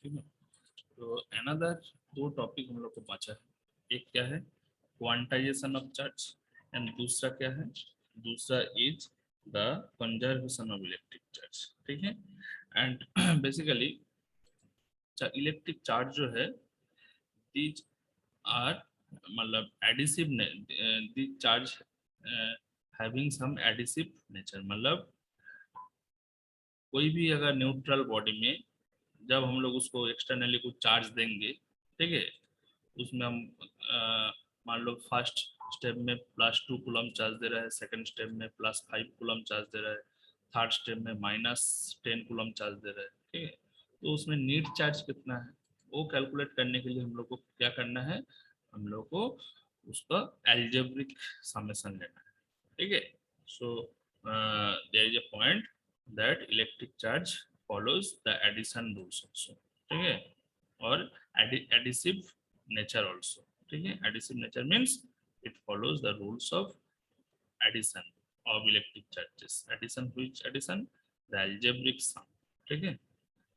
ठीक है। तो अनदर दो टॉपिक हम लोग को बचा है, एक क्या है क्वांटाइजेशन ऑफ चार्ज एंड दूसरा क्या है, दूसरा is the conservation of electric charge. ठीक है। एंड बेसिकली इलेक्ट्रिक चार्ज जो है दीज आर मतलब additive, these charge having some additive nature, मतलब कोई भी अगर न्यूट्रल बॉडी में जब हम लोग उसको एक्सटर्नली कुछ चार्ज देंगे, ठीक है, उसमें हम मान लो फर्स्ट स्टेप में +2 कूलम चार्ज दे रहा है, सेकंड स्टेप में +5 कूलम चार्ज दे रहा है, थर्ड स्टेप में -10 कूलम चार्ज दे रहा है। ठीक है। तो उसमें नीट चार्ज कितना है वो कैलकुलेट करने के लिए हम लोग को क्या करना है, हम लोग को उसका एल्जेब्रिक समेशन लेना है। ठीक है। So there is a point that electric charge follows the addition rules also. ठीक है। और एडिसिव नेचर ऑल्सो। ठीक है। Additive nature means it follows the rules of addition of electric charges. Addition, which addition? The algebraic sum. ठीक है।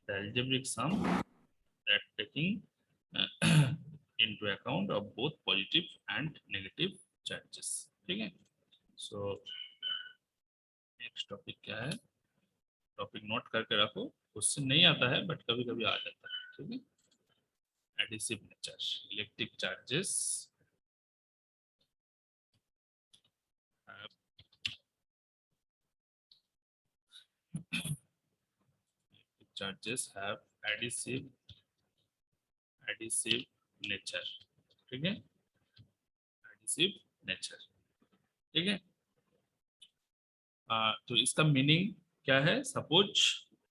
The algebraic sum that taking into account of both positive and negative charges. ठीक है। So next topic क्या है, topic note करके रखो, question नहीं आता है बट कभी कभी आ जाता है। ठीक है। Additive nature electric charges have additive nature. ठीक है। Additive nature. ठीक है। तो इसका मीनिंग क्या है, सपोज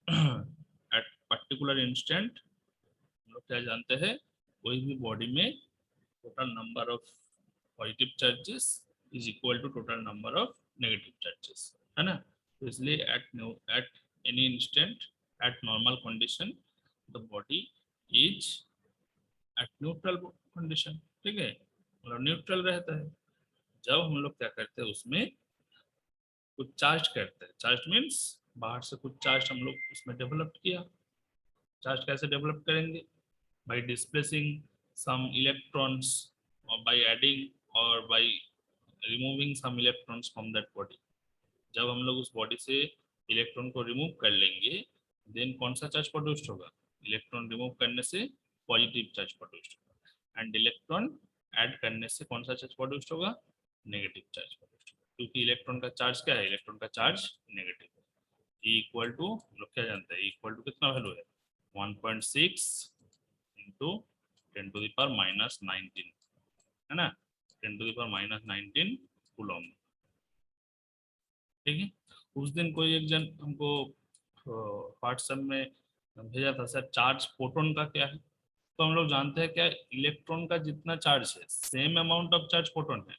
एट पर्टिकुलर इंस्टेंट हम लोग क्या जानते हैं, कोई भी बॉडी में total number of positive charges is equal to total number of negative charges, है ना। तो इसलिए at any instant at normal condition the body is at neutral condition. ठीक है। मतलब न्यूट्रल रहता है। जब हम लोग क्या करते हैं उसमें कुछ चार्ज करते हैं, चार्ज मीन्स बाहर से कुछ चार्ज हम लोग उसमें डेवलप किया। चार्ज कैसे डेवलप करेंगे, बाय डिस्प्लेसिंग सम इलेक्ट्रॉन्स और बाय एडिंग और by removing some electrons from that body. जब हम लोग उस बॉडी से इलेक्ट्रॉन को रिमूव कर लेंगे देन कौन सा चार्ज प्रोड्यूस्ड होगा, इलेक्ट्रॉन रिमूव करने से पॉजिटिव चार्ज प्रोड्यूस्ड होगा, एंड इलेक्ट्रॉन ऐड करने से कौन सा चार्ज प्रोड्यूस्ड होगा, नेगेटिव चार्ज प्रोड्यूस्ड होगा। क्योंकि इलेक्ट्रॉन का चार्ज क्या है, इलेक्ट्रॉन का चार्ज नेगेटिव है। E इक्वल टू लोग क्या जानते हैं, E इक्वल टू कितना वैल्यू है, 1.6 इंटू 10⁻⁻19, है ना, 10⁻⁻19 कूलम। ठीक है। उस दिन कोई एक जन हमको व्हाट्सएप में भेजा था, सर चार्ज फोटोन का क्या है। तो हम लोग जानते हैं क्या, इलेक्ट्रॉन का जितना चार्ज है same amount of charge photon है,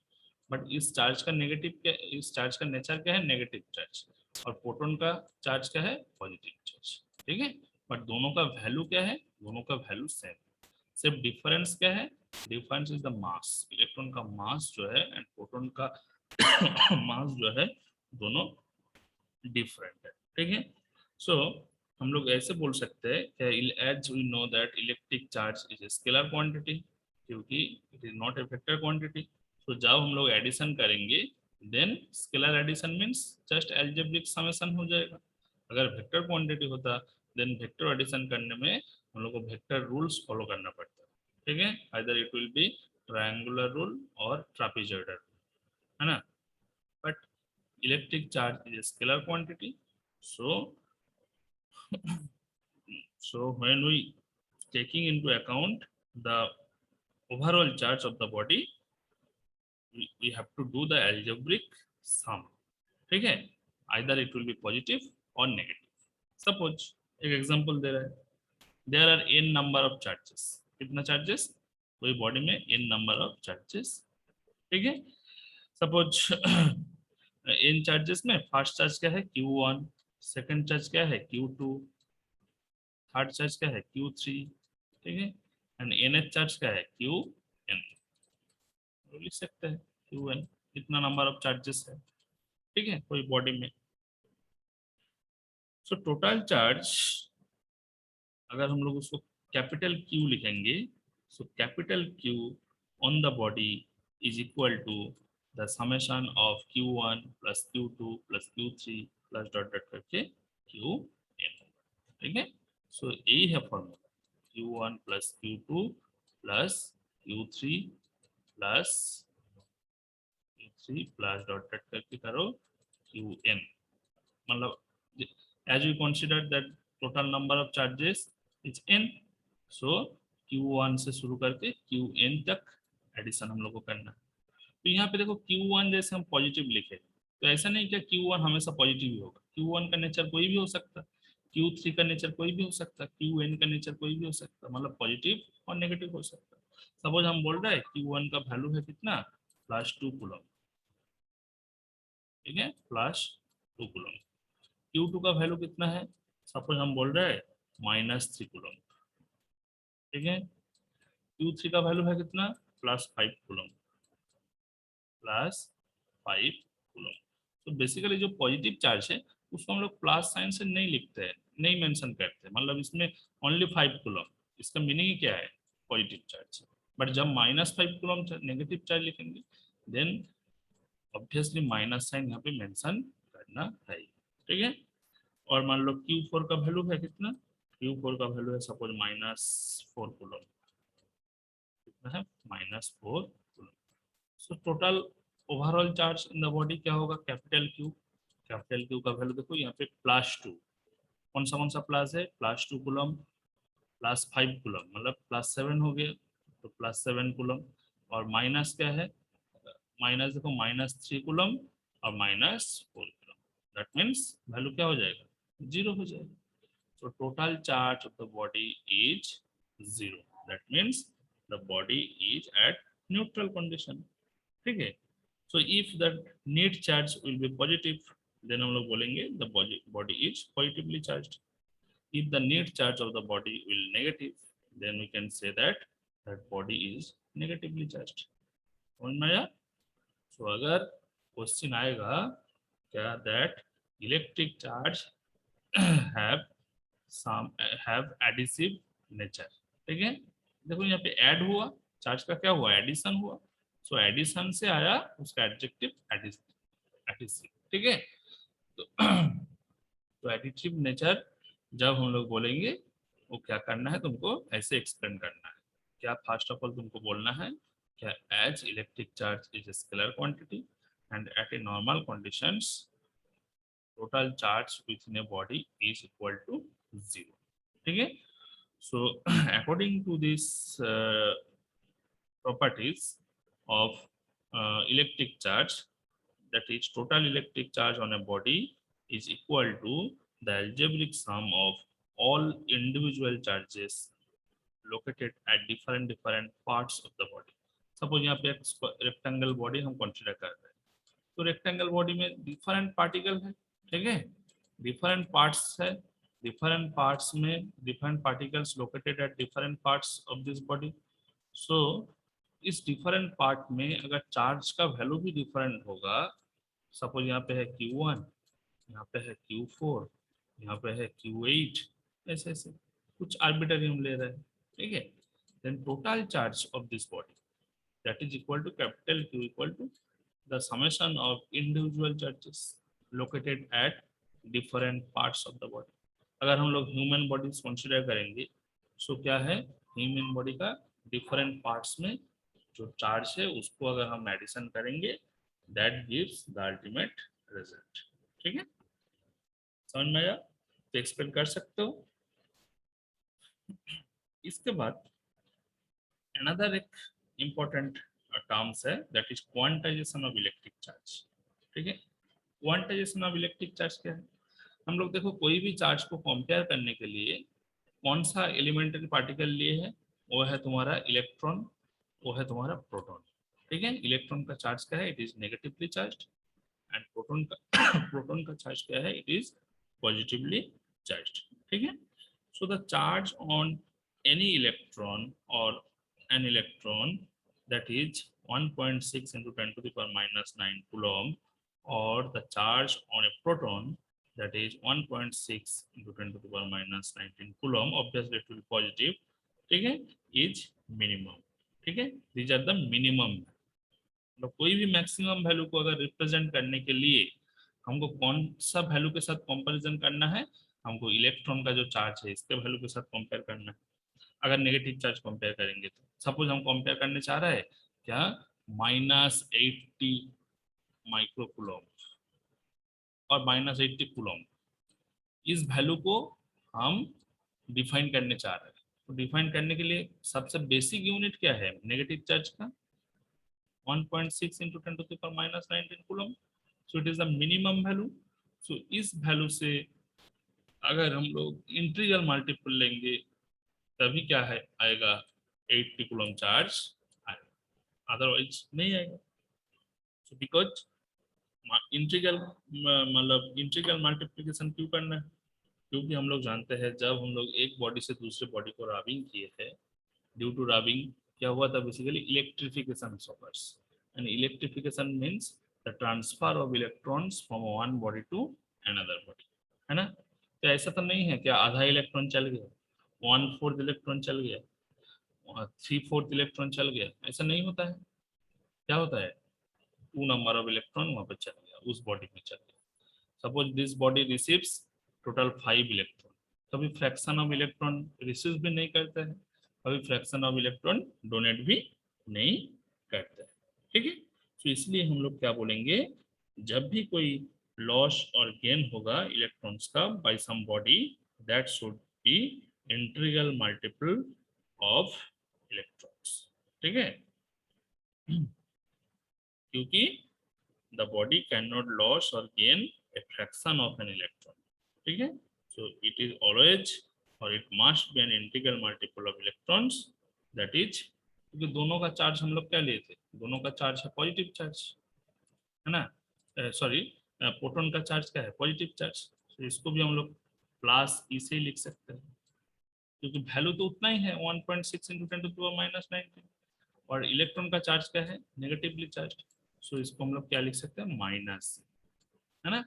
बट इस चार्ज का नेगेटिव क्या, इस चार्ज का नेचर क्या है, नेगेटिव चार्ज, और फोटोन का चार्ज क्या है, पॉजिटिव चार्ज। ठीक है। बट दोनों का वैल्यू क्या है, दोनों का वैल्यू सेम, सिर्फ डिफरेंस क्या है, difference is the mass. Electron का मास जो है एंड फोटोन का मास जो है दोनों डिफरेंट है। ठीक है। सो हम लोग ऐसे बोल सकते हैं as we know that electric charge is a scalar quantity, क्योंकि it is not a vector quantity. तो जब हम लोग एडिशन करेंगे then scalar addition means just algebraic summation हो जाएगा। अगर वेक्टर क्वांटिटी होता देन वेक्टर एडिशन करने में हम लोग को वेक्टर रूल्स फॉलो करना पड़ता है। ठीक है। Either it will B triangular rule और ट्रापेजॉइडल रूल, है ना। But electric charge is a scalar quantity. So when we taking into account the overall charge of the body, we have to do the algebraic sum. ठीक है। either it will be positive or negative. Suppose एक example दे रहा है, there are n number of charges। कितना charges, कोई body में n number of charges. ठीक है। सपोज इन चार्जेस में फर्स्ट चार्ज क्या है, Q1, सेकंड चार्ज क्या है, Q2, थर्ड चार्ज क्या है, Q3। ठीक है। एंड nth चार्ज क्या है, Qn। लिख सकते हैं Qn, इतना नंबर ऑफ चार्जेस है। ठीक है, कोई बॉडी में। सो टोटल चार्ज अगर हम लोग उसको कैपिटल Q लिखेंगे, so capital Q on the body is equal to the summation of Q1 plus Q2 plus Q3 plus dot dot करके Qn, ठीक है। सो यही है formula, Q1 plus Q2 plus Q3 plus Q3 plus dot dot करके करो Qn, मतलब as we consider that total number of charges is n, so Q1 से शुरू करके Qn तक एडिशन हम लोग को करना है। तो यहाँ पे देखो Q1 जैसे हम पॉजिटिव लिखे, तो ऐसा नहीं क्या Q1 हमेशा पॉजिटिव ही होगा, Q1 का नेचर कोई भी हो सकता, Q3 का नेचर कोई भी हो सकता, Qn का नेचर कोई भी हो सकता, मतलब पॉजिटिव और नेगेटिव हो सकता। सपोज हम बोल रहे हैं Q1 का वैल्यू है कितना, +2 कूलम, ठीक है, +2 कूलम। Q2 का वैल्यू कितना है, सपोज हम बोल रहे हैं -3 कूलम, ठीक है। Q3 का वैल्यू है कितना, +5 कूलम, +5 कूलम। तो बेसिकली जो पॉजिटिव चार्ज है उसको हम लोग प्लस साइन से नहीं लिखते हैं, नहीं मेंशन करते, मतलब इसमें ओनली 5 कूलम, इसका मीनिंग क्या है, पॉजिटिव चार्ज। बट जब -5 कूलम नेगेटिव चार्ज लिखेंगे, देन ऑब्वियसली माइनस साइन यहाँ पे मेंशन करना है, ठीक है। और मान लो Q4 का वैल्यू है कितना, Q4 का वैल्यू है सपोज -4 कूलम, कितना है, -4 coulomb. So total overall charge in the body क्या होगा, कैपिटल क्यू का वैल्यू देखो यहाँ पे +2, कौन सा प्लस है, +2 कूलम, +5 कूलम, मतलब +7 हो गया, तो +7 कूलम। और माइनस क्या है, माइनस देखो -3 कूलम और -4 कूलम, दैट मीन्स वैल्यू क्या हो जाएगा, 0 हो जाएगा। So total charge of the body is 0. That means the body is at neutral condition. ठीक है। So if the net charge will be positive, then हम लोग बोलेंगे the body is positively charged. If the net charge of the body will negative, then we can say that that body is negatively charged. समझ में आया? So अगर question आएगा क्या, that electric charge have some have adhesive nature, ठीक है। देखो यहाँ पे ऐड हुआ, चार्ज का क्या हुआ, एडिशन हुआ, सो एडिशन से आया उसका एडजेक्टिव एडिसिव, ठीक है। तो एडिटिव नेचर जब हम लोग बोलेंगे, वो क्या करना है, तुमको ऐसे एक्सप्लेन करना है। क्या फर्स्ट ऑफ ऑल तुमको बोलना है क्या, as electric charge is a scalar quantity and at a normal conditions total charge within a body is equal to 0, ठीक है। So according to this properties of electric charge, that is total electric charge on a body is equal to the algebraic sum of all individual charges located at different parts of the body. Suppose यहाँ पे rectangle body हम consider कर रहे हैं, तो rectangle body में different particle है, ठीक है, डिफरेंट पार्ट्स है, डिफरेंट पार्ट्स में different particles located at different parts of this body. So इस डिफरेंट पार्ट में अगर चार्ज का वैल्यू भी डिफरेंट होगा, सपोज यहाँ पे है Q1, यहाँ पे है Q4, यहाँ पे है Q8, ऐसे ऐसे कुछ आर्बिट्ररी हम ले रहे हैं, ठीक है। Then total charge of this body that is equal to capital Q equal to the summation of individual charges located at different parts of the body. अगर हम लोग ह्यूमन बॉडी कंसिडर करेंगे, सो क्या है, ह्यूमन बॉडी का different parts में जो charge है उसको अगर हम एडिशन करेंगे, that gives the ultimate result, ठीक है। समझ में आया, तो एक्सप्लेन कर सकते हो। इसके बाद अनदर एक इम्पोर्टेंट टर्म्स है, that is quantization of electric charge, ठीक है। क्वांटाइजेशन ऑफ इलेक्ट्रिक चार्ज क्या है, हम लोग देखो कोई भी चार्ज को कंपेयर करने के लिए कौन सा एलिमेंट्री पार्टिकल लिए है, वो है तुम्हारा इलेक्ट्रॉन, वो है तुम्हारा प्रोटॉन, ठीक है। इलेक्ट्रॉन का चार्ज क्या है, it is negatively charged, and proton का प्रोटॉन का चार्ज क्या है, इट इज पॉजिटिवली चार्ज्ड, ठीक है। So the charge on any electron और an electron, that is 1.6 into 10 to the power minus 9 coulomb, or the charge on a proton, that is 1.6 into 10 to the power minus 19 coulomb, obviously it will be positive, ठीक है, is minimum, ठीक है, these are the minimum. तो कोई भी maximum value को अगर represent करने के लिए हमको कौन सा वैल्यू के साथ कंपैरिजन करना है, हमको इलेक्ट्रॉन का जो चार्ज है इसके वैल्यू के साथ कंपेयर करना है। अगर नेगेटिव चार्ज कंपेयर करेंगे तो सपोज हम कंपेयर करने चाह रहे हैं क्या, -80 माइक्रोकूलम और -80 कूलम, इस वैल्यू को हम डिफाइन करने चाह रहे हैं। तो डिफाइन करने के लिए सबसे बेसिक यूनिट क्या है नेगेटिव चार्ज का, 1.6 into 10 to the power -19 coulomb. So it is the minimum value. So इस वैल्यू से अगर हम लोग इंटीग्रल मल्टीपल लेंगे तभी क्या है आएगा, 80 कूलम चार्ज आएगा, अदरवाइज नहीं आएगा। सो बिकॉज इंटीग्रल मतलब इंटीग्रल मल्टीप्लिकेशन क्यों करना है, क्योंकि हम लोग जानते हैं जब हम लोग एक बॉडी से दूसरे बॉडी को रबिंग किए थे, ड्यू टू रबिंग क्या हुआ था, basically electrification occurs, and electrification means the transfer of electrons from one body to another body, है ना। तो ऐसा तो नहीं है क्या आधा इलेक्ट्रॉन चल गया, 1/4 इलेक्ट्रॉन चल गया, 3/4 इलेक्ट्रॉन चल गया, ऐसा नहीं होता है। क्या होता है, 2 नंबर ऑफ इलेक्ट्रॉन वहां पर चल गया, उस बॉडी में चल गया। Suppose this body receives total 5 electron, कभी फ्रैक्शन ऑफ इलेक्ट्रॉन रिसीव भी नहीं करता है, कभी फ्रैक्शन ऑफ इलेक्ट्रॉन डोनेट भी नहीं करता है, ठीक है। तो इसलिए हम लोग क्या बोलेंगे, जब भी कोई लॉस और गेन होगा इलेक्ट्रॉन्स का by some body, that should be integral multiple of electrons, ठीक है। क्योंकि the body cannot lose or gain a fraction of an electron, ठीक है। So it is always or it must be an integral multiple of electrons, that is क्योंकि दोनों का charge हम लोग क्या लिए थे, दोनों का चार्ज है पॉजिटिव चार्ज, है ना, सॉरी प्रोटॉन का चार्ज क्या है पॉजिटिव चार्ज। तो इसको भी हम लोग प्लस ई से ही लिख सकते हैं, क्योंकि वैल्यू तो उतना ही है 1.6 इंटू 10 टू द -19, और इलेक्ट्रॉन का चार्ज क्या है नेगेटिवली चार्ज। सो इसको हम लोग क्या लिख सकते हैं माइनस, है ना,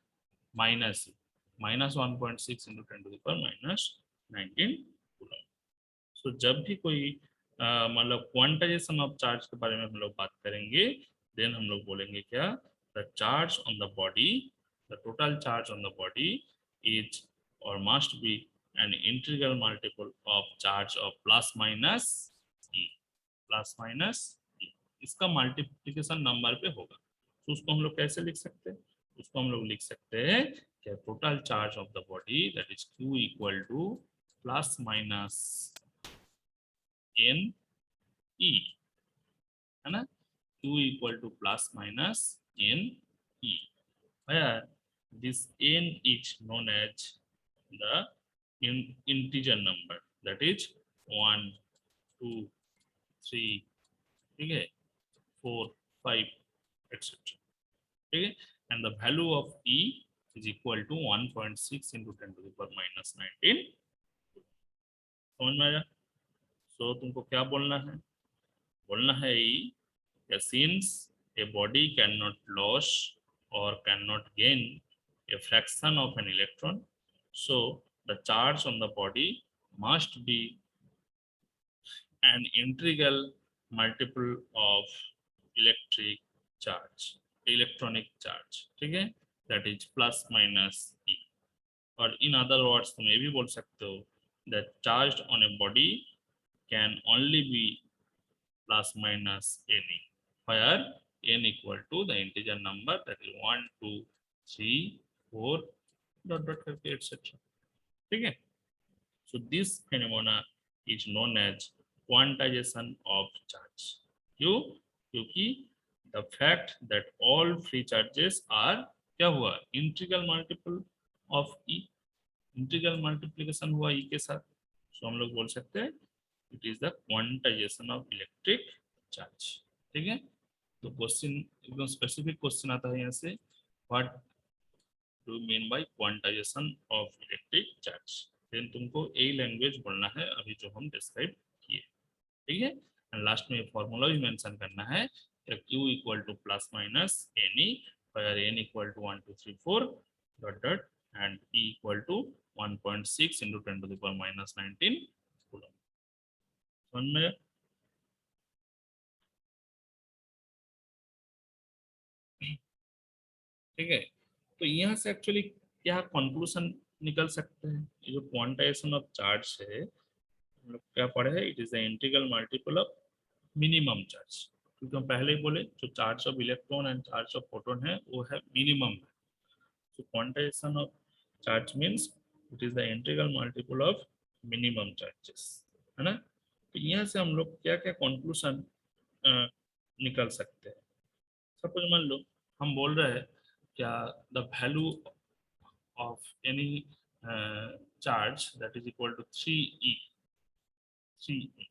minus -1.6 into 10 to the power -19 coulomb. So जब भी कोई मतलब क्वांटाइजेशन ऑफ चार्ज के बारे में हम लोग बात करेंगे, देन हम लोग बोलेंगे क्या, the charge on the body, the total charge on the body is और must be an integral multiple of charge of plus minus e, plus minus e, इसका मल्टीप्लिकेशन नंबर पे होगा। तो उसको हम लोग कैसे लिख सकते हैं, उसको हम लोग लिख सकते हैं कि total charge of the body that is Q equal to plus minus n e, है ना, Q equal to plus minus n e, where this n is known as the integer number, that is 1 2 3, ठीक है, 4 5 etc, ठीक है, and the value of E is equal to 1.6 into 10 to the power -19, समझ में आया। सो तुमको क्या बोलना है, बोलना है E since a body cannot lose or cannot gain a fraction of an electron, so the charge on the body must be an integral multiple of electric charge, electronic charge, ठीक है, that is plus minus E, और in other words तुम ये भी बोल सकते हो that charged on a body can only be plus minus any, where n equal to the integer number that is 1 2 3 4 dot dot करके etc, ठीक है। So this phenomena is known as quantization of charge, क्यों, क्योंकि the fact that all free charges are क्या हुआ integral multiple of E, integral multiplication हुआ E के साथ। सो हम लोग बोल सकते हैं it is the quantization of electric charge, ठीक है। तो क्वेश्चन एकदम स्पेसिफिक क्वेश्चन आता है यहाँ से, what do mean by quantization of electric charge, then तुमको ए लैंग्वेज बोलना है अभी जो हम डिस्क्राइब किए, ठीक है। एंड लास्ट में फॉर्मूला भी मेंशन करना है Q equal to plus minus n e, where n equal to 1 2 3 4 dot dot and E equal to 1.6 into 10 to the power -19 coulomb. समझ में? ठीक है, तो यहाँ से एक्चुअली क्या कंक्लूजन निकल सकते हैं? ये जो क्वांटाइजेशन ऑफ चार्ज है, हम लोग क्या पढ़े हैं, it is the integral multiple of minimum charge. क्योंकि हम पहले ही बोले जो charge of electron and charge of proton है वो है मिनिमम है। So quantization of charge means it is the integral multiple of minimum charges, है ना? तो यहाँ से हम लोग क्या क्या कंक्लूजन निकल सकते हैं? सपोज मान लो हम बोल रहे हैं क्या the value of any charge that is equal to 3e 3e।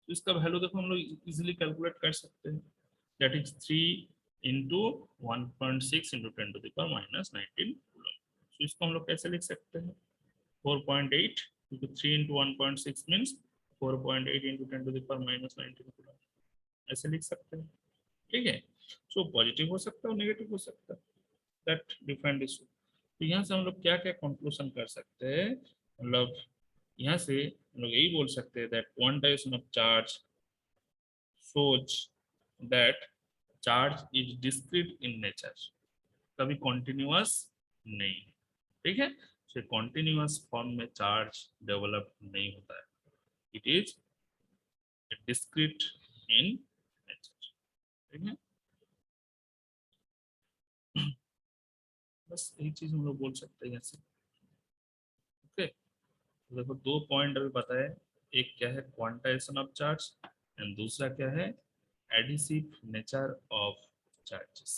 तो इसका वैल्यू देखो हम लोग इजीली कैलकुलेट कर सकते हैं, that is 3 into 1.6 into 10 to the power minus 19 coulomb. तो इसको हम लोग कैसे लिख सकते हैं? 4.8, क्योंकि 3 into 1.6 means 4.8 into 10 to the power minus 19 coulomb, ऐसे लिख सकते हैं। ठीक है, सो पॉजिटिव हो सकता है और नेगेटिव हो सकता है, दैट डिफरेंट इशू। तो यहाँ से हम लोग क्या क्या कंक्लूजन कर सकते हैं? मतलब यहाँ से हम लोग यही बोल सकते हैं that quantization of charge shows that charge is discrete in nature, कभी कॉन्टिन्यूअस नहीं, ठीक है? तो कॉन्टिन्यूअस फॉर्म में चार्ज डेवलप नहीं होता है, it is discrete in nature. ठीक है, बस यही चीज हम लोग बोल सकते हैं ऐसे। ओके, तो देखो दो पॉइंट अभी बताए, एक क्या है क्वांटाइजेशन ऑफ चार्ज एंड दूसरा क्या है एडिसिव नेचर ऑफ चार्जेस।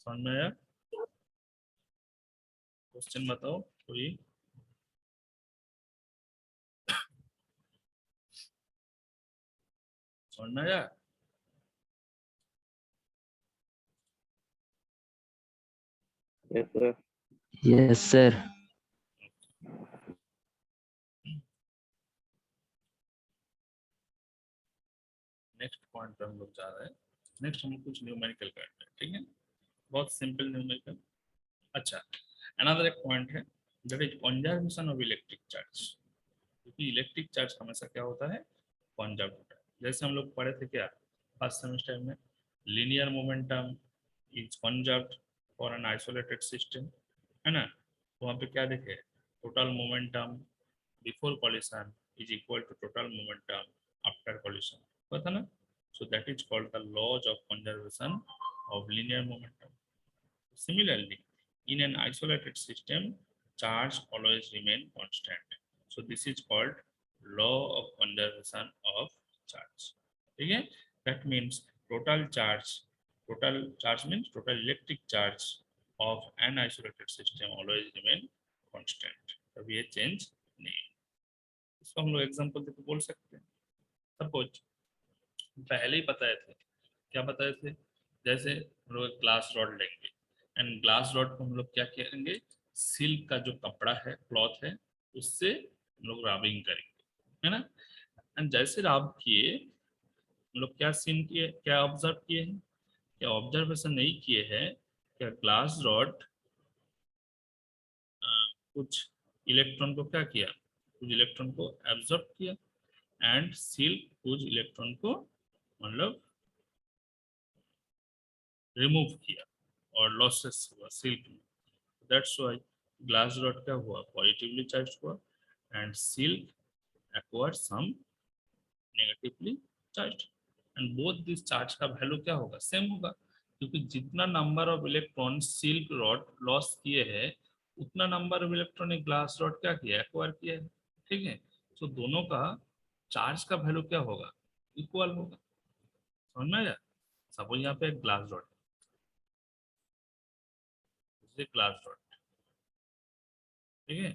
समझ में आया? क्वेश्चन बताओ कोई। समझ में आया? Yes, sir. Yes, sir. Next point पे हम लोग जा रहे हैं। नेक्स्ट हम लोग कुछ न्यूमेरिकल करते हैं, ठीक है? बहुत सिंपल न्यूमेरिकल। अच्छा, अनदर एक पॉइंट है that is conservation of electric charge. क्योंकि इलेक्ट्रिक चार्ज हमेशा क्या होता है, कंजर्व होता है। जैसे हम लोग पढ़े थे क्या फर्स्ट सेमेस्टर में, linear momentum is conserved for an isolated system, है ना? वहाँ पे क्या देखे, total momentum before collision is equal to total momentum after collision, पता ना? So that is called the laws of conservation of linear momentum. Similarly, in an isolated system, charge always remain constant. So this is called law of conservation of charge. ठीक है? That means total charge means total electric charge of an isolated system always remain constant. कभी ये change नहीं। इसको हम लोग example देकर बोल सकते हैं। सपोज पहले ही बताए थे, क्या बताए थे? जैसे हम लोग ग्लास रॉड लेंगे एंड ग्लास रॉड को हम लोग क्या करेंगे, सिल्क का जो कपड़ा है क्लॉथ है उससे हम लोग राबिंग करेंगे, है ना? एंड जैसे राब किए हम लोग क्या सीन किए, क्या ऑब्जर्व किए हैं, क्या ऑब्जर्वेशन नहीं किए हैं, क्या ग्लास रॉड कुछ इलेक्ट्रॉन को क्या किया, कुछ इलेक्ट्रॉन को एब्जॉर्ब किया एंड सिल्क कुछ इलेक्ट्रॉन को मतलब रिमूव किया और लॉसेस हुआ सिल्क में। दैट्स व्हाई ग्लास रॉड क्या हुआ, पॉजिटिवली चार्ज हुआ and silk acquired some negatively charge. And both this charge का वैल्यू क्या होगा, सेम होगा, क्योंकि जितना number of electron silk rod loss किए हैं उतना नंबर ऑफ इलेक्ट्रॉन एक ग्लास रॉड क्या किया, एक्वायर किया है। ठीक है, तो दोनों का चार्ज का वैल्यू क्या होगा, इक्वल होगा। समझ में आया? सपोज यहाँ पे एक ग्लास रॉड, ग्लास रॉड, ठीक है?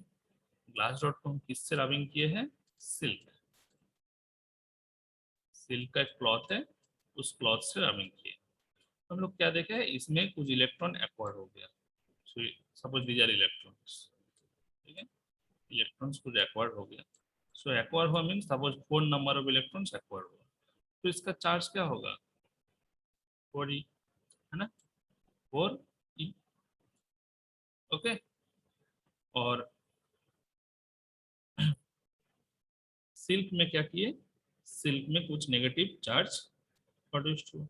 ग्लास रॉड को हम किससे रबिंग किए हैं, सिल्क, सिल्क का एक क्लॉथ है उस क्लॉथ से रबिंग किए। हम लोग क्या देखे हैं, इसमें कुछ इलेक्ट्रॉन एक्वायर हो गया। सपोज दीज आर इलेक्ट्रॉन्स, ठीक है? इलेक्ट्रॉन्स कुछ एक्वायर हो गया। सो एक्वायर हुआ mean suppose 4 number of electrons acquire हुआ, तो इसका चार्ज क्या होगा, 4e, है ना? 4e। ओके, और सिल्क में क्या किए, सिल्क में कुछ नेगेटिव चार्ज प्रोड्यूस्ड हुआ,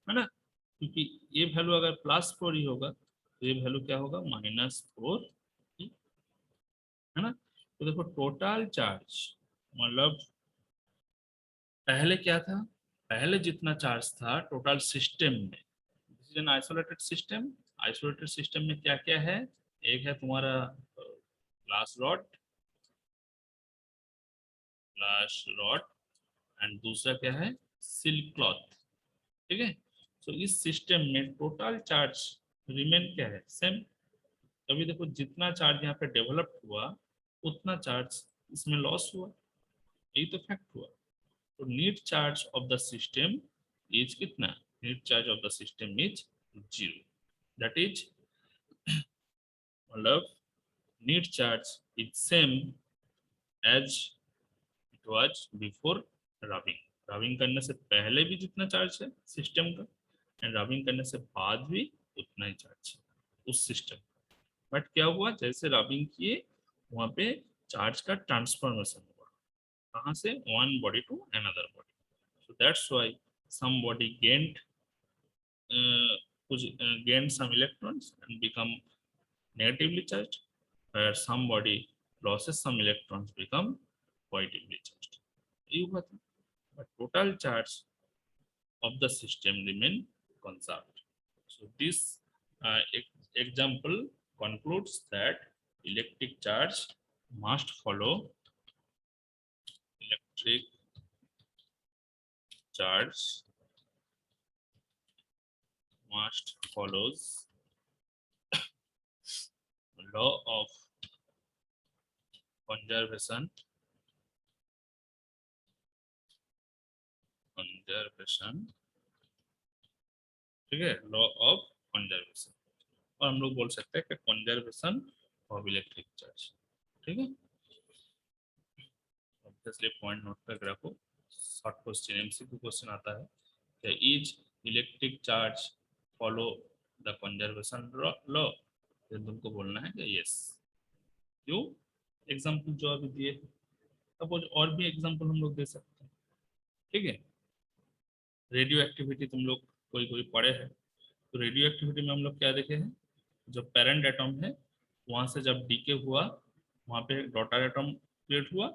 है ना, क्योंकि ये वैल्यू अगर +4 ही होगा तो ये वैल्यू क्या होगा, -4 ही, है ना। तो देखो टोटल चार्ज मतलब पहले क्या था, पहले जितना चार्ज था टोटल सिस्टम में, this is an isolated system, isolated system में क्या क्या है, एक है तुम्हारा ग्लास रॉड, एंड दूसरा क्या है, सिल्क क्लॉथ, ठीक है। तो इस सिस्टम में टोटल चार्ज रिमेन क्या है, सेम। अभी देखो जितना चार्ज यहाँ पे डेवलप हुआ उतना चार्ज इसमें लॉस हुआ, यही तो फैक्ट हुआ। तो net charge of the system is कितना, net charge of the system is 0, that is मतलब net charge is same as it was before rubbing. Rubbing करने से पहले भी जितना चार्ज है सिस्टम का, एंड रबिंग करने से बाद भी उतना ही चार्ज है उस सिस्टम। बट क्या हुआ, जैसे रबिंग किए वहां पे चार्ज का ट्रांसफॉर्मेशन हुआ, कहाँ से, one body to another body. So that's why some body gained gained some electrons and become negatively charged, where some body losses some electrons become positively charged, ये हुआ था। but total charge of the system remain conserved. So this example concludes that electric charge must follow electric charge must follows law of conservation ठीक है, law of conservation, और हम लोग बोल सकते हैं कि कंजर्वेशन ऑफ इलेक्ट्रिक चार्ज, ठीक है। ऑब्वियसली पॉइंट नोट करके रखो, शॉर्ट क्वेश्चन एमसीक्यू क्वेश्चन आता है कि is electric charge follow the conservation law, फिर तुमको बोलना है कि यस। क्यों, एग्जांपल जो अभी दिए, सपोज और भी एग्जांपल हम लोग दे सकते हैं, ठीक है। रेडियो एक्टिविटी तुम लोग कोई कोई पढ़े हैं, तो रेडियो एक्टिविटी में हम लोग क्या देखे हैं, जो पेरेंट एटम है वहां से जब डीके हुआ वहां पे एक डॉटर एटम क्रिएट हुआ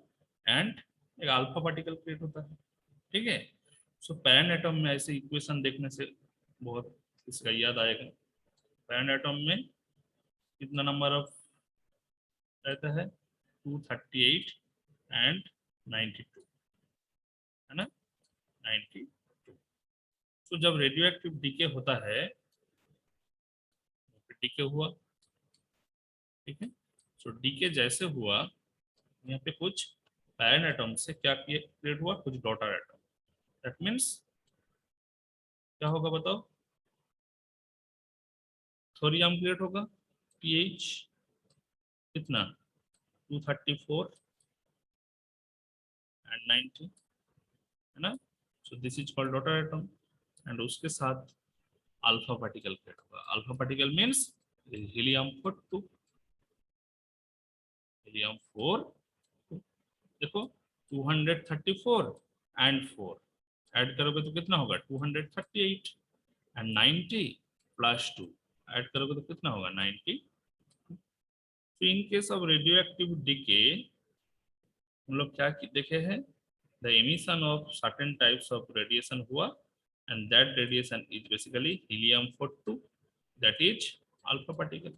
एंड एक अल्फा पार्टिकल क्रिएट होता है, ठीक है। सो पेरेंट एटम में ऐसे इक्वेशन देखने से बहुत इसका याद आएगा, पेरेंट एटम में कितना नंबर ऑफ रहता है, 238 एंड 92, है ना, 92। तो जब रेडियो एक्टिव डीके होता है, डीके हुआ, ठीक है। सो डीके जैसे हुआ यहाँ पे कुछ पैरेंट एटम से क्या क्रिएट हुआ, कुछ डॉटर एटम, दैट मीन्स क्या होगा बताओ, थोरियम क्रिएट होगा, पीएच कितना 234 एंड 90, है ना। So this is called daughter atom, and उसके साथ अल्फा पार्टिकल क्रिएट होगा, alpha particle means helium 42, helium 4, देखो 234 एंड 4 ऐड करोगे तो कितना होगा 238, एंड 90 प्लस 2 ऐड करोगे तो कितना होगा 90। तो in case of radioactive decay हम लोग क्या देखे हैं, the emission of certain types of radiation हुआ, and that radiation is basically helium 42, that is alpha particle,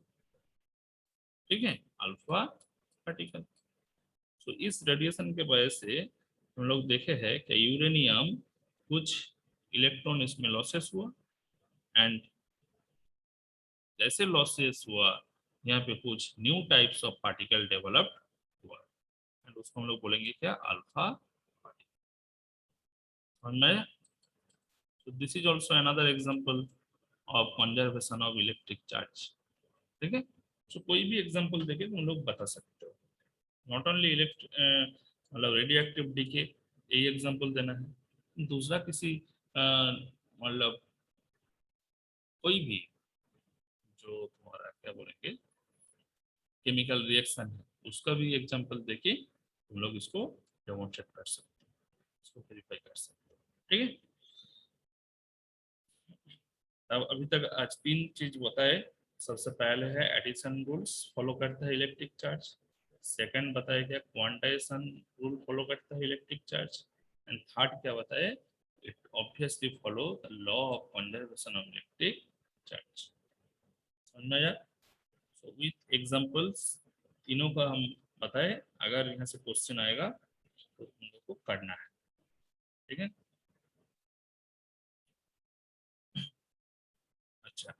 ठीक है, अल्फा पार्टिकल। तो इस रेडिएशन के वजह से हम लोग देखे हैं कि यूरेनियम कुछ इलेक्ट्रॉन इसमें लॉसेस हुआ, एंड जैसे लॉसेस हुआ यहाँ पे कुछ new types of particle developed हुआ, एंड उसको हम लोग बोलेंगे क्या, alpha particle. So this is also another example of conservation of electric charge, ठीक है। so कोई भी एग्जांपल देके तुम लोग बता सकते हो, नॉट ओनली मतलब रेडियो एक्टिव डीके, यही एग्जांपल देना है, दूसरा किसी मतलब कोई भी जो तुम्हारा क्या बोलेंगे केमिकल रिएक्शन है उसका भी एग्जांपल देके तुम लोग इसको डेमोन्स्ट्रेट कर सकते हो। इसको वेरीफाई कर सकते हो। ठीक है, अब अभी तक आज 3 चीज बताए। सबसे पहले है एडिशन रूल्स फॉलो करता है इलेक्ट्रिक चार्ज। सेकंड बताया क्या, क्वांटाइजेशन रूल फॉलो करता है इलेक्ट्रिक चार्ज। एंड थर्ड क्या बताए, it obviously follow the law of conservation of electric charge. समझ में आया? सो विथ एग्जांपल्स तीनों का हम बताए। अगर यहाँ से क्वेश्चन आएगा तो तुम लोग को करना है। ठीक है, अच्छा,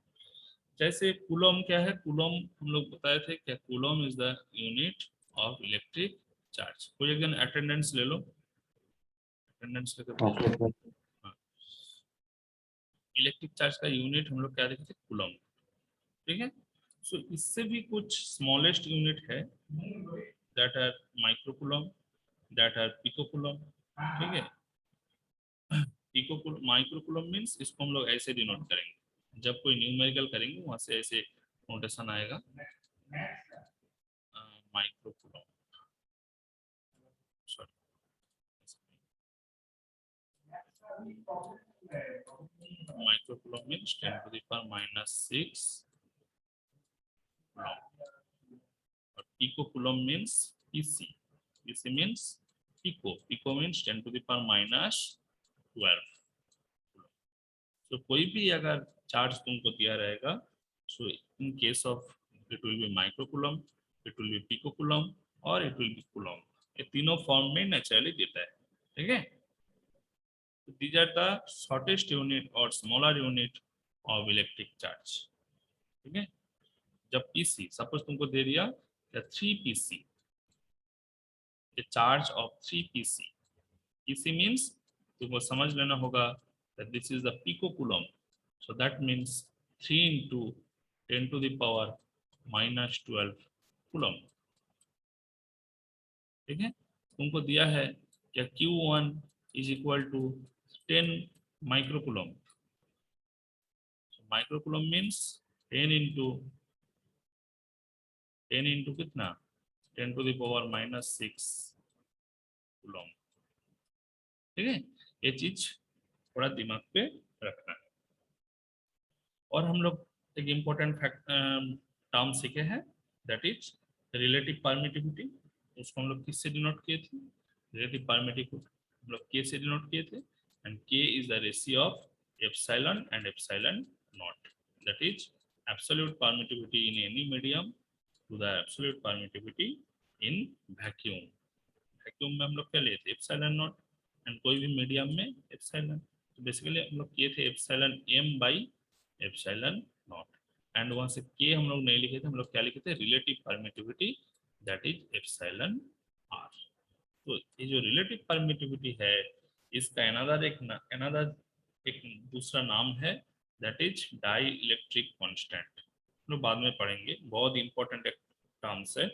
जैसे कूलम क्या है, कूलम हम लोग बताए थे क्या, coulomb is the unit of electric charge. कोई एक जन अटेंडेंस ले लो, अटेंडेंस लेके भेजो। Okay sir. हाँ, इलेक्ट्रिक चार्ज का यूनिट हम लोग क्या देखे थे, कूलम। ठीक है, सो इससे भी कुछ स्मॉलेस्ट यूनिट है, that are microcoulomb, that are picocoulomb. ठीक है, पिकोकूलम माइक्रोकूलम मींस इसको हम लोग ऐसे डिनोट करेंगे, जब कोई न्यूमेरिकल करेंगे वहां से ऐसे नोटेशन आएगा, microcoulomb, sorry, microcoulomb means 10 to the power -6 coulomb, और picocoulomb means PC, PC means pico, pico means 10 to the power -12 coulomb। तो कोई भी अगर चार्ज तुमको दिया रहेगा, so in case of it will be microcoulomb, it will be picocoulomb और it will B coulomb. ये तीनों फॉर्म में नेचुरली देता है। ठीक है, these are the shortest unit or smaller unit of electric charge। ठीक है, जब पीसी सपोज तुमको दे दिया क्या, 3 PC, the charge of 3 PC, PC means तुमको समझ लेना होगा that this is the picocoulomb, so that means 3 into 10 to the power -12 coulomb। ठीक है, तुमको दिया है क्या, Q1 is equal to 10 microcoulomb, microcoulomb means 10 into 10 into कितना, 10 to the power -6 कूलम। ठीक है, ये चीज थोड़ा दिमाग पे रखना है। और हम लोग एक इम्पोर्टेंट फैक्ट टर्म सीखे हैं, दैट इज रिलेटिव परमिटिविटी। उसको हम लोग किससे डिनोट किए थे, रिलेटिव परमिटिविटी हम लोग के से डिनोट किए थे, and K is the ratio of epsilon and epsilon naught, that is absolute permittivity in any medium to the absolute permittivity in vacuum. Vacuum में हम लोग क्या लिए थे, एप्सिलॉन नॉट, एंड कोई भी मीडियम में एप्सिलॉन। तो बेसिकली हम लोग किए थे epsilon m by epsilon naught, and वहां से के हम लोग नहीं लिखे थे, हम लोग क्या लिखे थे, relative permittivity, that is epsilon r. तो ये जो रिलेटिव परमिटिविटी है, इसका अनदर एक दूसरा नाम है, that is dielectric constant. लोग बाद में पढ़ेंगे, बहुत इंपॉर्टेंट एक टर्म्स है।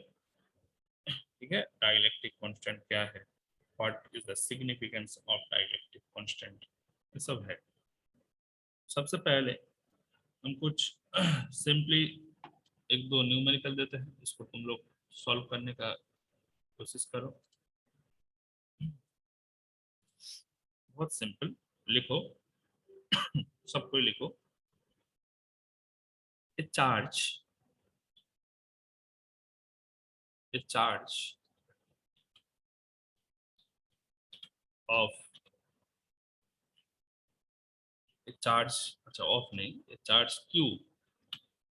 ठीक है, डाई इलेक्ट्रिक कॉन्स्टेंट क्या है, what is the significance of dielectric constant, ये सब है। सबसे पहले हम कुछ सिंपली एक दो न्यूमेरिकल देते हैं, इसको तुम लोग सॉल्व करने का कोशिश करो। बहुत सिंपल, लिखो, सबको लिखो, ए चार्ज ऑफ ए चार्ज, अच्छा ऑफ नहीं, ए charge Q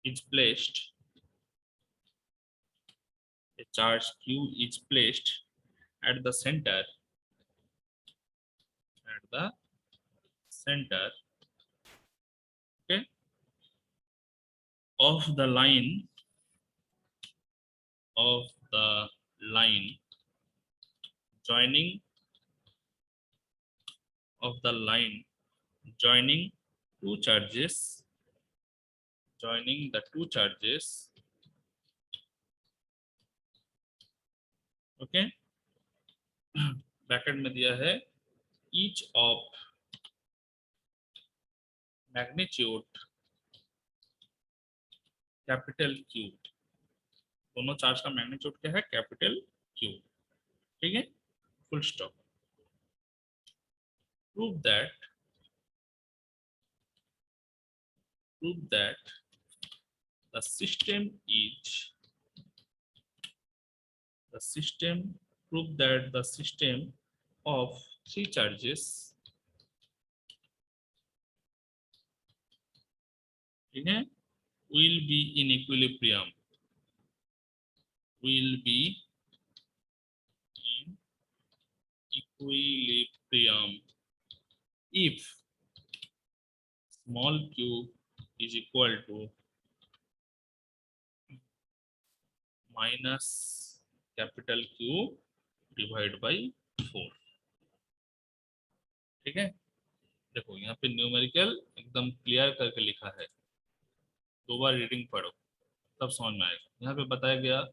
is placed, a charge q is placed at the center, at the center, okay, of the line, of the line joining, of the line joining two charges, joining the two charges, okay, bracket में दिया है each of magnitude capital Q, दोनों charge का magnitude क्या है, capital Q। ठीक है, full stop. prove that the system prove that the system of three charges, ठीक है, will be in equilibrium, will be in equilibrium if small q is equal to minus capital Q divide by 4। ठीक है, देखो यहाँ पे numerical एकदम clear करके लिखा है, दो बार रीडिंग पढ़ो तब समझ में आएगा। यहाँ पे बताया गया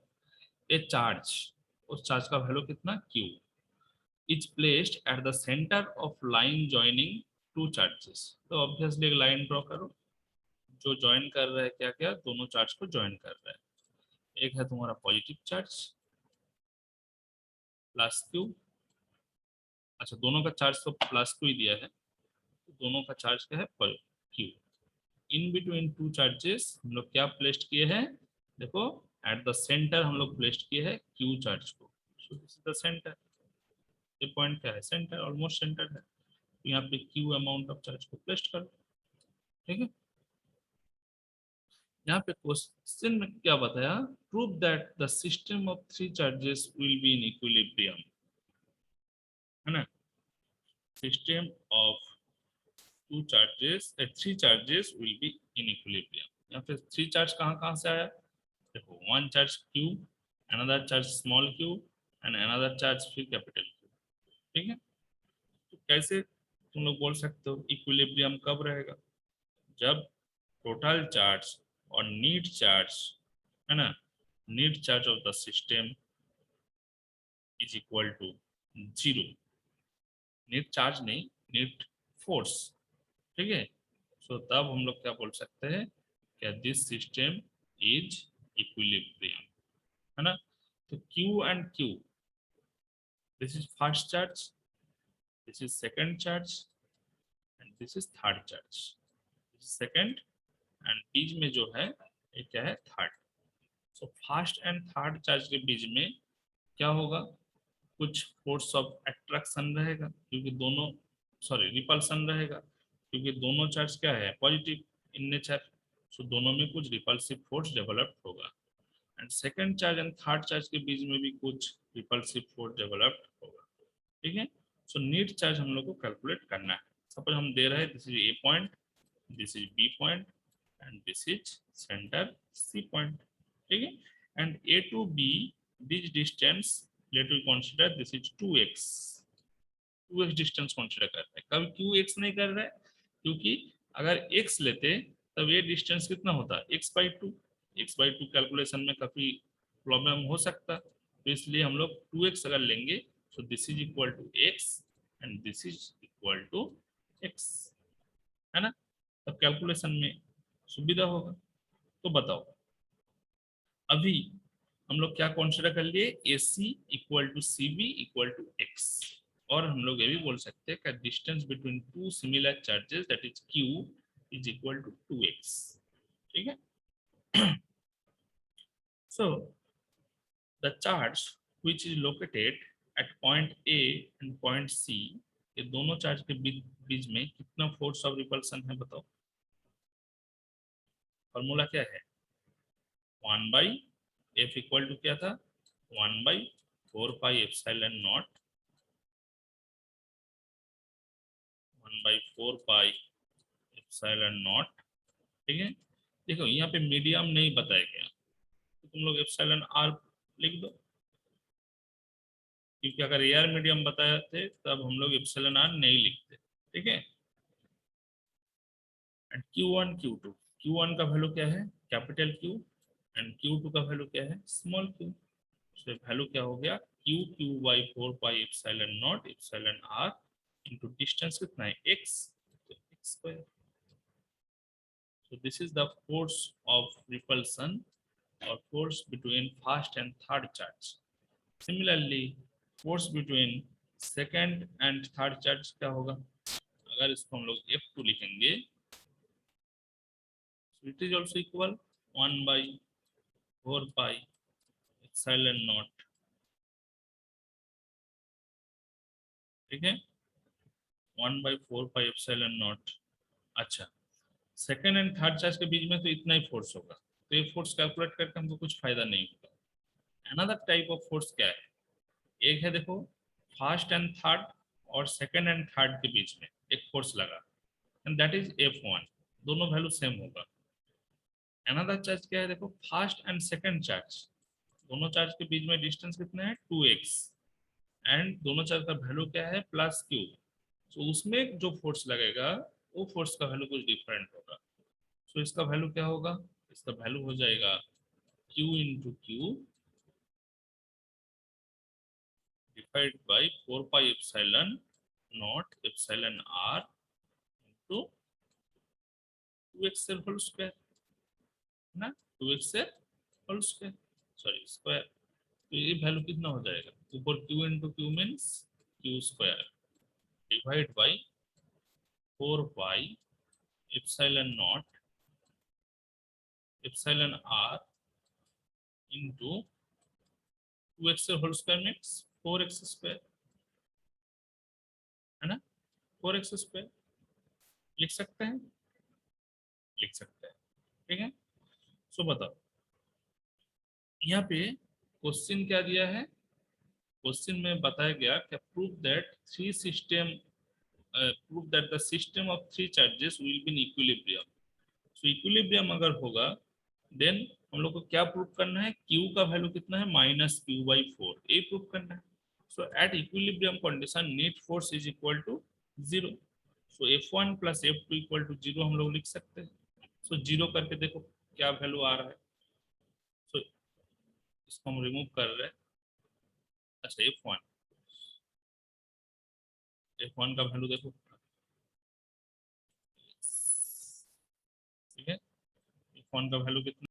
ए चार्ज, उस चार्ज का वैल्यू कितना Q is placed at the centre of line joining two charges. तो ऑब्वियसली एक लाइन ड्रॉ करो जो ज्वाइन कर रहा है क्या क्या, दोनों चार्ज को ज्वाइन कर रहा है। एक है तुम्हारा पॉजिटिव चार्ज प्लस Q, अच्छा दोनों का चार्ज तो प्लस Q ही दिया है, तो दोनों का चार्ज क्या है Q। In between two charges हम लोग क्या प्लेस्ड किए हैं, देखो एट द सेंटर हम लोग प्लेस्ड किए हैं Q चार्ज को। So this is the centre, ये पॉइंट क्या है सेंटर, ऑलमोस्ट सेंटर है, तो यहाँ पे Q अमाउंट ऑफ चार्ज को प्लेस्ड करो। ठीक है, यहाँ पे क्वेश्चन में क्या बताया, prove that the system of three charges will be in equilibrium, है ना, system of two charges three charges will be in equilibrium. यहाँ पे थ्री चार्ज कहाँ से आया, देखो one charge Q, another charge small q and another charge फिर capital Q। ठीक है, तो कैसे तुम लोग बोल सकते हो इक्विलिब्रियम कब रहेगा, जब टोटल चार्ज और नीट चार्ज, है ना, net charge of the system is equal to 0। Net charge नहीं, नीट फोर्स। ठीक है, सो तब हम लोग क्या बोल सकते हैं, क्या दिस सिस्टम इज इक्विलिब्रियम, है ना। तो Q and Q, this is first charge, this is second charge and this is third charge, this is second and बीच में जो है ये क्या है third. So first and third charge के बीच में क्या होगा, कुछ फोर्स ऑफ अट्रैक्शन रहेगा क्योंकि दोनों, सॉरी रिपल्सन रहेगा क्योंकि दोनों चार्ज क्या है पॉजिटिव इन नेचर, सो दोनों में कुछ रिपल्सिव फोर्स डेवलप होगा। And second charge and third charge के बीच में भी कुछ रिपल्सिव फोर्स डेवलप होगा। ठीक है, सो नीट चार्ज हम लोग को कैलकुलेट करना है। सपोज हम दे रहे हैं this is A point, this is B point and this is centre C point. ठीक है, and A to B this distance let we consider this is 2x, 2x distance consider कर रहे हैं, कभी qx नहीं कर रहे हैं क्योंकि अगर x लेते तब ये डिस्टेंस कितना होता x/2, x/2 कैलकुलेशन में काफी प्रॉब्लम हो सकता, तो इसलिए हम लोग 2x अगर लेंगे तो this is equal to x and this is equal to x, है ना, तब कैलकुलेशन में सुविधा होगा। तो बताओ अभी हम लोग क्या कंसीडर कर लिए, AC equal to CB equal to x, और हम लोग ये भी बोल सकते हैं कि distance between two similar charges that is Q is equal to 2x। ठीक है, so the charge which is located at point A and point C, ये दोनों चार्ज के बीच में कितना फोर्स ऑफ रिपल्सन है बताओ। फॉर्मूला क्या है, 1/f इक्वल टू क्या था 1/4 पाई epsilon not, 1/4 pi epsilon not. ठीक है, देखो यहाँ पे मीडियम नहीं बताया गया तो तुम लोग एप्सिलॉन r लिख दो, क्योंकि अगर एयर मीडियम बताए थे तब हम लोग एप्सिलॉन r नहीं लिखते। ठीक है, एंड Q1 Q2, Q1 का वैल्यू क्या है कैपिटल Q एंड Q2 का वैल्यू क्या है स्मॉल q, तो वैल्यू क्या हो गया Q/4 पाई epsilon naught epsilon r into distance कितना है x, तो x square. So this is the force of repulsion or force between first and third charge. Similarly, force between second and third charge क्या होगा, अगर इसको हम लोग F2 लिखेंगे, it is also equal 1/4 pi epsilon not, ठीक है, 1/4 पाई epsilon not. अच्छा, सेकेंड एंड थर्ड चार्ज के बीच में तो इतना ही फोर्स होगा, तो ये फोर्स कैलकुलेट करके हमको कुछ फायदा नहीं होगा। अनदर टाइप ऑफ फोर्स क्या है, एक है देखो फर्स्ट एंड थर्ड और सेकेंड एंड थर्ड के बीच में एक फोर्स लगा, एंड दैट इज F1, दोनों वैल्यू सेम होगा। अनदर चार्ज क्या है, देखो फर्स्ट एंड सेकेंड चार्ज, दोनों चार्ज के बीच में डिस्टेंस कितना है 2x, एंड दोनों चार्ज का वैल्यू क्या है +q। तो उसमें जो फोर्स लगेगा वो फोर्स का वैल्यू कुछ डिफरेंट होगा। सो इसका वैल्यू क्या होगा, इसका वैल्यू हो जाएगा Q into Q divide by 4 pi epsilon naught epsilon r into 2x whole square, है ना, 2x whole square, sorry square. तो ये वैल्यू कितना हो जाएगा, ऊपर Q into Q means Q square divide by 4 pi epsilon naught epsilon r into 2x whole square means 4x square, है ना, 4x स्क्वायर लिख सकते हैं, लिख सकते हैं, ठीक है। सो बताओ यहाँ पे क्वेश्चन क्या दिया है, क्वेश्चन में बताया गया कि prove that the system of three charges will be in equilibrium. So equilibrium अगर होगा देन हम लोग को क्या प्रूव करना है, Q का वैल्यू कितना है -q/4, ये प्रूव करना है। So at equilibrium condition net force is equal to 0। So F1 plus F2 equal to 0 हम लोग लिख सकते हैं। सो 0 करके देखो क्या वैल्यू आ रहा है। सो इसको हम रिमूव कर रहे हैं। अच्छा F1 का वैल्यू देखो, ठीक है, F1 का वैल्यू कितना